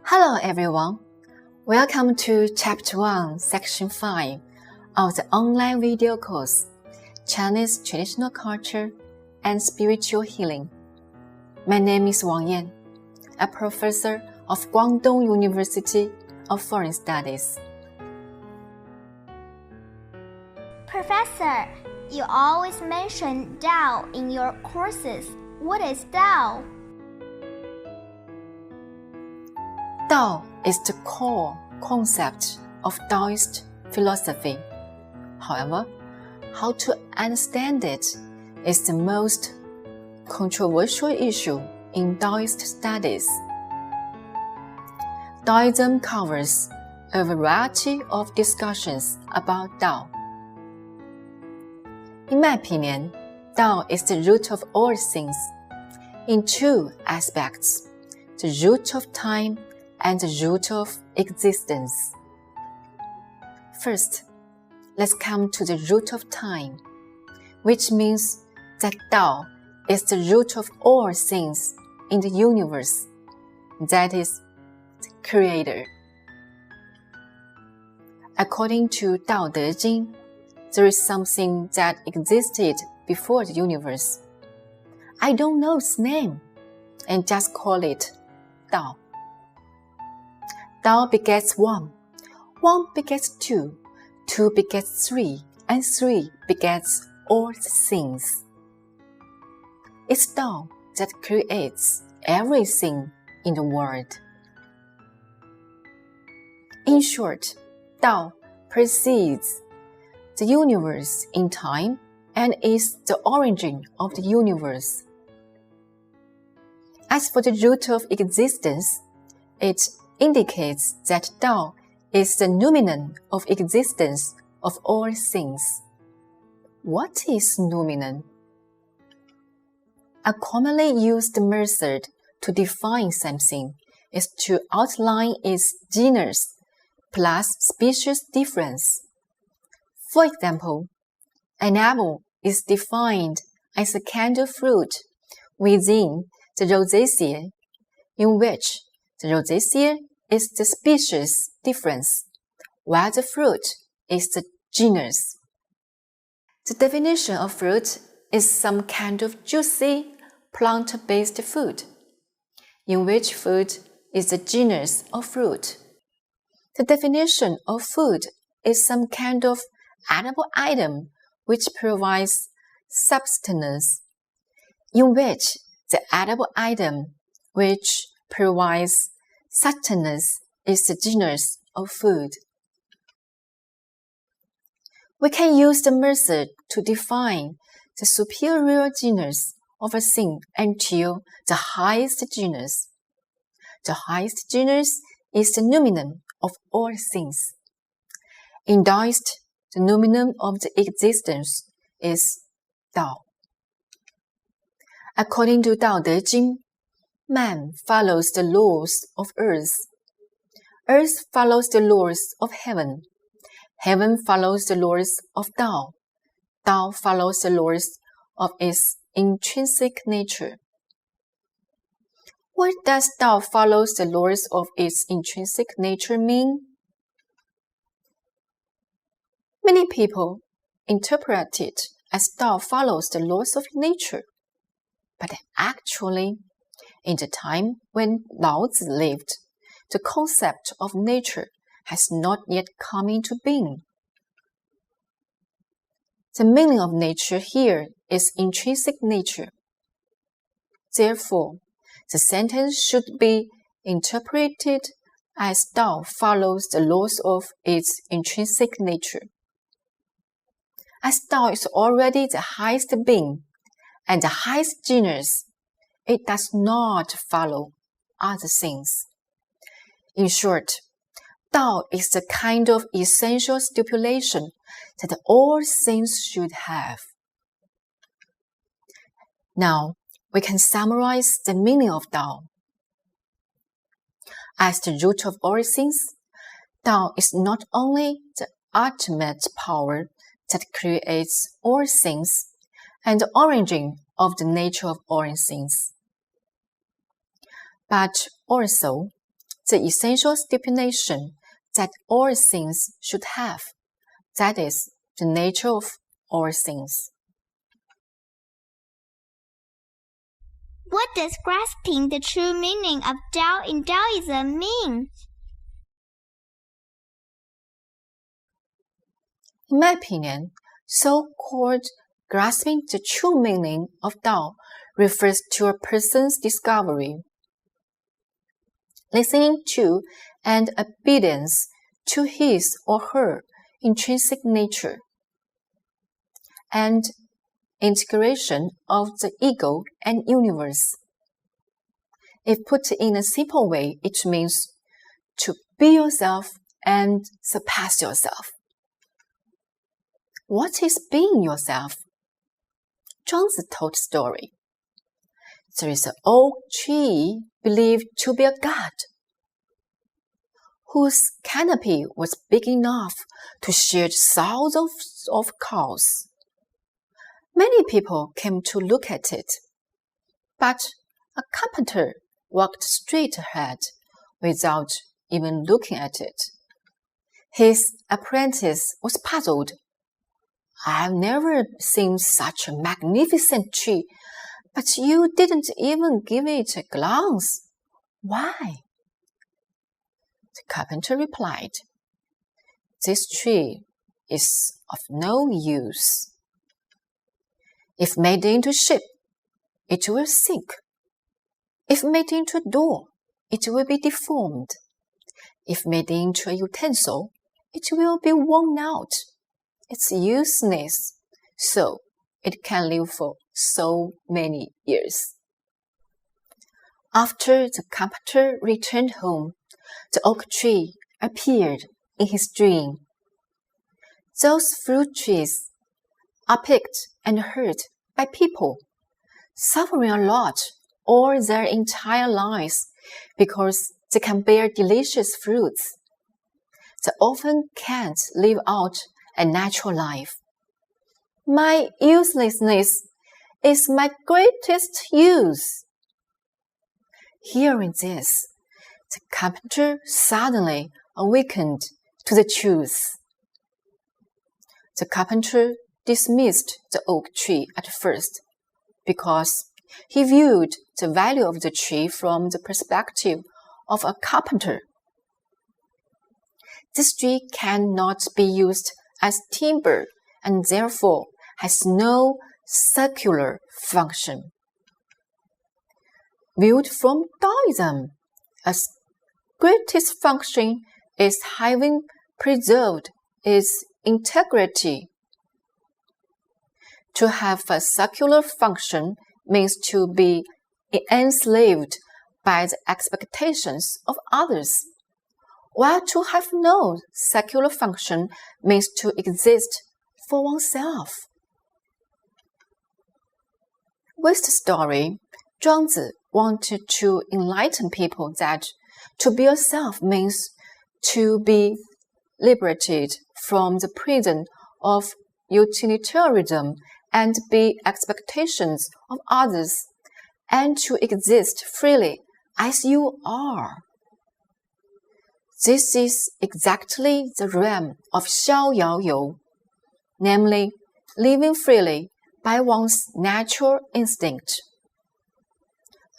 Hello everyone, welcome to Chapter 1, Section 5 of the online video course, Chinese Traditional Culture and Spiritual Healing. My name is Wang Yan, a professor of Guangdong University of Foreign Studies. Professor, you always mention Tao in your courses. What is Tao? Tao is the core concept of Taoist philosophy. However, how to understand it is the most controversial issue in Taoist studies. Taoism covers a variety of discussions about Tao. In my opinion, Tao is the root of all things, in two aspects, the root of time and the root of existence. First, let's come to the root of time, which means that Tao is the root of all things in the universe, that is, the Creator. According to Tao Te Ching, there is something that existed before the universe. I don't know its name, and just call it Tao. Tao begets one, one begets two, two begets three, and three begets all the things. It's Tao that creates everything in the world. In short, Tao precedes the universe in time and is the origin of the universe. As for the root of existence, it indicates that Tao is the noumenon of existence of all things. What is noumenon? A commonly used method to define something is to outline its genus plus species difference. For example, an apple is defined as a kind of fruit within the Rosaceae, in which the Rosaceae is the species difference, while the fruit is the genus. The definition of fruit is some kind of juicy, plant-based food, in which food is the genus of fruit. The definition of food is some kind of edible item which provides substance, in which the edible item which provides sustenance is the genus of food. We can use the method to define the superior genus of a thing until the highest genus. The highest genus is the noumenon of all things. In Taoist, the noumenon of the existence is Tao. According to Tao Te Ching, man follows the laws of earth. Earth follows the laws of heaven. Heaven follows the laws of Tao. Tao follows the laws of its intrinsic nature. What does Tao follows the laws of its intrinsic nature mean? Many people interpret it as Tao follows the laws of nature. But actually, in the time when Lao Tzu lived, the concept of nature has not yet come into being. The meaning of nature here is intrinsic nature. Therefore, the sentence should be interpreted as Tao follows the laws of its intrinsic nature. As Tao is already the highest being and the highest genus, it does not follow other things. In short, Tao is the kind of essential stipulation that all things should have. Now, we can summarize the meaning of Tao. As the root of all things, Tao is not only the ultimate power that creates all things and the origin of the nature of all things, but also the essential stipulation that all things should have. That is the nature of all things. What does grasping the true meaning of Tao in Taoism mean? In my opinion, so-called grasping the true meaning of Tao refers to a person's discovery, listening to and obedience to his or her intrinsic nature, and integration of the ego and universe. If put in a simple way, it means to be yourself and surpass yourself. What is being yourself? Zhuangzi told the story. There is an oak tree believed to be a god, whose canopy was big enough to shed thousands of cows. Many people came to look at it, but a carpenter walked straight ahead without even looking at it. His apprentice was puzzled. "I've never seen such a magnificent tree, but you didn't even give it a glance. Why?" The carpenter replied, "This tree is of no use. If made into a ship, it will sink. If made into a door, it will be deformed. If made into a utensil, it will be worn out. It's useless, so it can live for so many years." After the carpenter returned home, the oak tree appeared in his dream. Those fruit trees are picked and hurt by people, suffering a lot all their entire lives because they can bear delicious fruits. They often can't live out a natural life. My uselessness is my greatest use. Hearing this, the carpenter suddenly awakened to the truth. The carpenter dismissed the oak tree at first because he viewed the value of the tree from the perspective of a carpenter. This tree cannot be used as timber and therefore has no circular function. Viewed from Taoism, its greatest function is having preserved its integrity. To have a circular function means to be enslaved by the expectations of others, while to have no circular function means to exist for oneself. With the story, Zhuangzi wanted to enlighten people that to be yourself means to be liberated from the prison of utilitarianism and be expectations of others, and to exist freely as you are. This is exactly the realm of Xiao Yao You, namely living freely by one's natural instinct,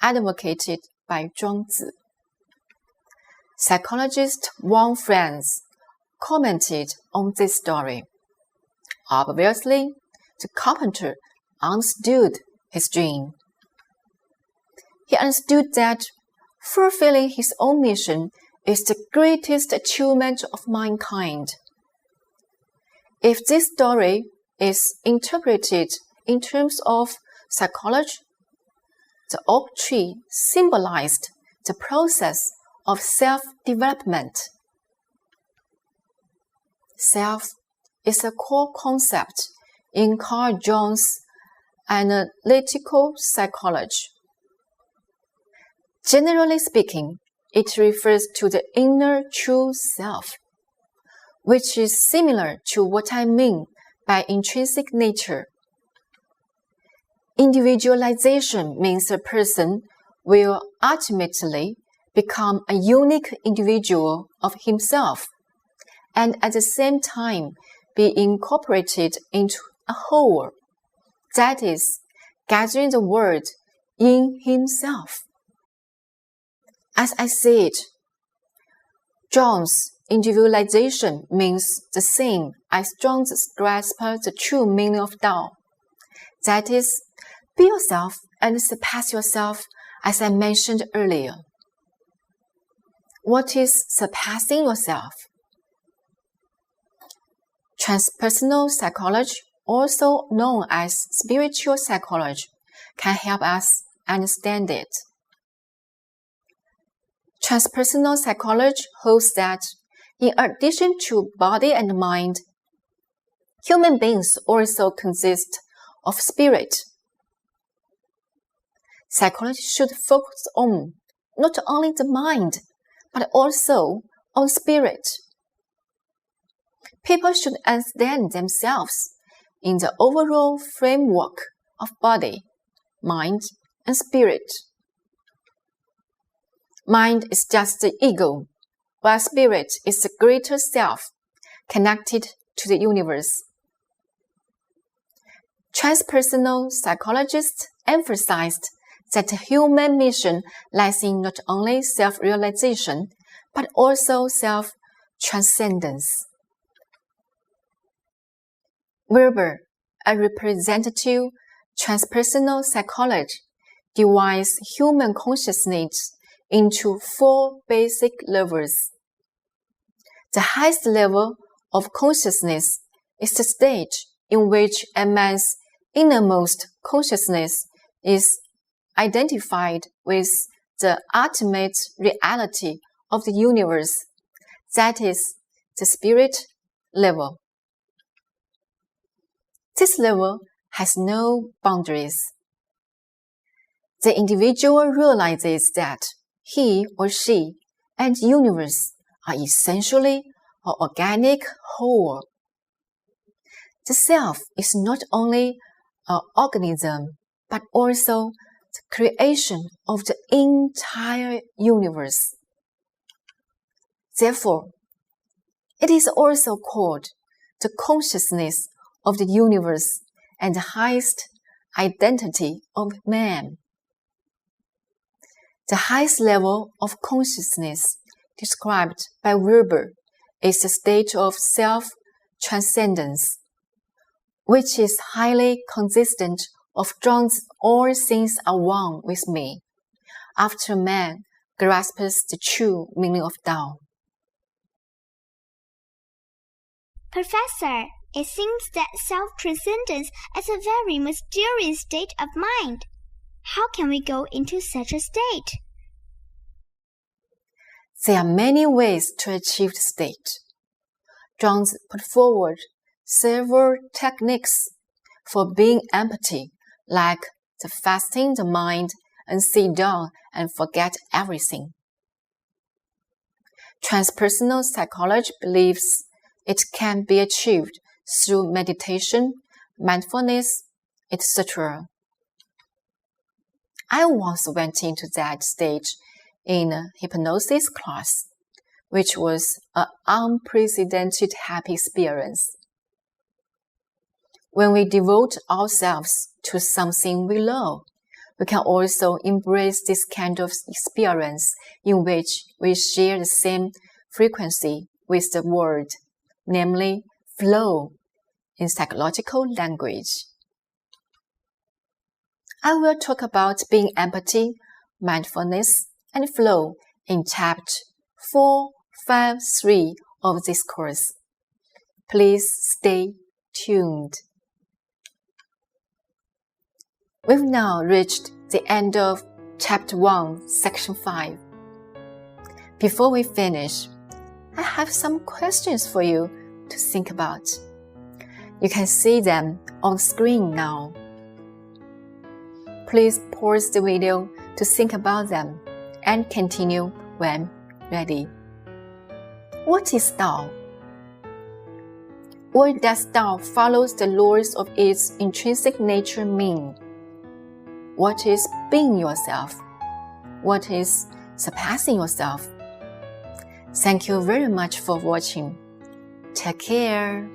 advocated by Zhuangzi. Psychologist Wang Franz commented on this story. Obviously, the carpenter understood his dream. He understood that fulfilling his own mission is the greatest achievement of mankind. If this story is interpreted in terms of psychology, the oak tree symbolized the process of self-development. Self is a core concept in Carl Jung's analytical psychology. Generally speaking, it refers to the inner true self, which is similar to what I mean by intrinsic nature. Individualization means a person will ultimately become a unique individual of himself, and at the same time be incorporated into a whole, that is, gathering the world in himself. As I said, John's individualization means the same as John's grasp the true meaning of Tao. That is, be yourself and surpass yourself, as I mentioned earlier. What is surpassing yourself? Transpersonal psychology, also known as spiritual psychology, can help us understand it. Transpersonal psychology holds that, in addition to body and mind, human beings also consist of spirit. Psychology should focus on not only the mind, but also on spirit. People should understand themselves in the overall framework of body, mind, and spirit. Mind is just the ego, while spirit is the greater self, connected to the universe. Transpersonal psychologists emphasized that the human mission lies in not only self-realization, but also self-transcendence. Weber, a representative transpersonal psychologist, divides human consciousness into 4 basic levels. The highest level of consciousness is the stage in which a man's innermost consciousness is identified with the ultimate reality of the universe, that is, the spirit level. This level has no boundaries. The individual realizes that he or she and the universe are essentially an organic whole. The self is not only an organism, but also the creation of the entire universe. Therefore, it is also called the consciousness of the universe and the highest identity of man. The highest level of consciousness described by Weber is the state of self-transcendence, which is highly consistent of John's all things are one with me, after man grasps the true meaning of Tao. Professor, it seems that self-transcendence is a very mysterious state of mind. How can we go into such a state? There are many ways to achieve the state. John's put forward several techniques for being empty, like the fasting the mind and sit down and forget everything. Transpersonal psychology believes it can be achieved through meditation, mindfulness, etc. I once went into that stage in a hypnosis class, which was an unprecedented happy experience. When we devote ourselves to something we love, we can also embrace this kind of experience in which we share the same frequency with the world, namely flow in psychological language. I will talk about being empty, mindfulness, and flow in Chapter 453 of this course. Please stay tuned. We've now reached the end of Chapter 1, Section 5. Before we finish, I have some questions for you to think about. You can see them on the screen now. Please pause the video to think about them and continue when ready. What is Tao? What does Tao follows the laws of its intrinsic nature mean? What is being yourself? What is surpassing yourself. Thank you very much for watching. Take care.